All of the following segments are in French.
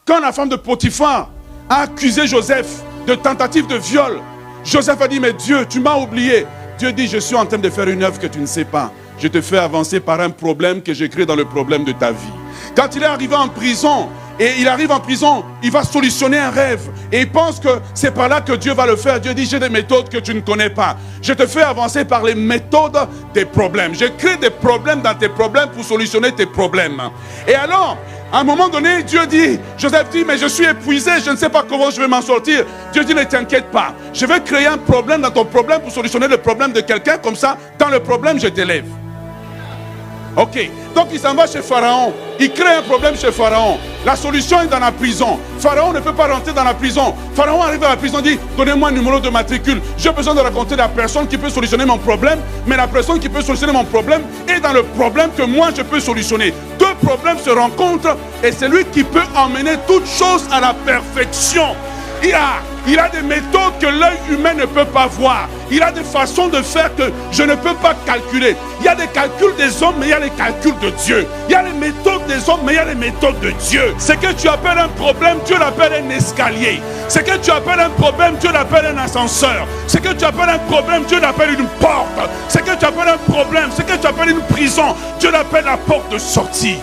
Quand la femme de Potiphar a accusé Joseph de tentative de viol, Joseph a dit, mais Dieu, tu m'as oublié. Dieu dit, je suis en train de faire une œuvre que tu ne sais pas. Je te fais avancer par un problème que j'ai créé dans le problème de ta vie. Quand il est arrivé en prison, et il arrive en prison, il va solutionner un rêve. Et il pense que c'est par là que Dieu va le faire. Dieu dit, j'ai des méthodes que tu ne connais pas. Je te fais avancer par les méthodes des problèmes. Je crée des problèmes dans tes problèmes pour solutionner tes problèmes. Et alors, à un moment donné, Dieu dit, Joseph dit, mais je suis épuisé, je ne sais pas comment je vais m'en sortir. Dieu dit, ne t'inquiète pas. Je vais créer un problème dans ton problème pour solutionner le problème de quelqu'un. Comme ça, dans le problème, je t'élève. Ok, donc il s'en va chez Pharaon, il crée un problème chez Pharaon. La solution est dans la prison. Pharaon ne peut pas rentrer dans la prison. Pharaon arrive à la prison, dit, donnez-moi un numéro de matricule. J'ai besoin de raconter la personne qui peut solutionner mon problème, mais la personne qui peut solutionner mon problème est dans le problème que moi je peux solutionner. Deux problèmes se rencontrent et c'est lui qui peut emmener toute chose à la perfection. Il a des méthodes que l'œil humain ne peut pas voir. Il a des façons de faire que je ne peux pas calculer. Il y a des calculs des hommes, mais il y a les calculs de Dieu. Il y a les méthodes des hommes, mais il y a les méthodes de Dieu. Ce que tu appelles un problème, Dieu l'appelle un escalier. Ce que tu appelles un problème, Dieu l'appelle un ascenseur. Ce que tu appelles un problème, Dieu l'appelle une porte. Ce que tu appelles un problème, ce que tu appelles une prison, Dieu l'appelle la porte de sortie.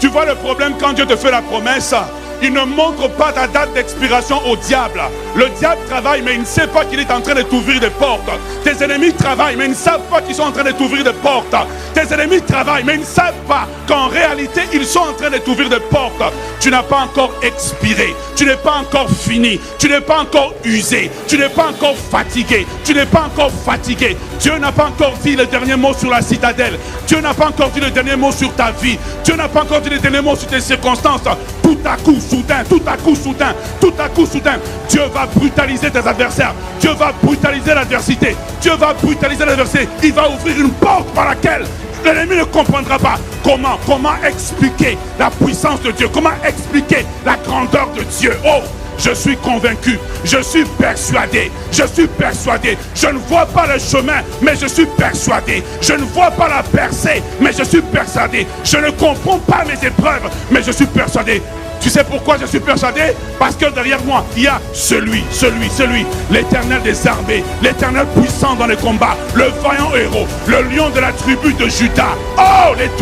Tu vois le problème quand Dieu te fait la promesse? Il ne montre pas ta date d'expiration au diable. Le diable travaille, mais il ne sait pas qu'il est en train de t'ouvrir des portes. Tes ennemis travaillent, mais ils ne savent pas qu'ils sont en train de t'ouvrir des portes. Tes ennemis travaillent, mais ils ne savent pas qu'en réalité, ils sont en train de t'ouvrir des portes. Tu n'as pas encore expiré. Tu n'es pas encore fini. Tu n'es pas encore usé. Tu n'es pas encore fatigué. Tu n'es pas encore fatigué. Dieu n'a pas encore dit le dernier mot sur la citadelle. Dieu n'a pas encore dit le dernier mot sur ta vie. Dieu n'a pas encore dit le dernier mot sur tes circonstances. Tout à coup, soudain, tout à coup, soudain, tout à coup, soudain, Dieu va brutaliser tes adversaires. Dieu va brutaliser l'adversité. Dieu va brutaliser l'adversité. Il va ouvrir une porte par laquelle l'ennemi ne comprendra pas. Comment expliquer la puissance de Dieu? Comment expliquer la grandeur de Dieu? Oh, je suis convaincu, je suis persuadé, je ne vois pas le chemin, mais je suis persuadé, je ne vois pas la percée, mais je suis persuadé, je ne comprends pas mes épreuves, mais je suis persuadé. Tu sais pourquoi je suis persuadé? Parce que derrière moi, il y a celui, l'Éternel des armées, l'Éternel puissant dans les combats, le vaillant héros, le lion de la tribu de Juda. Oh, les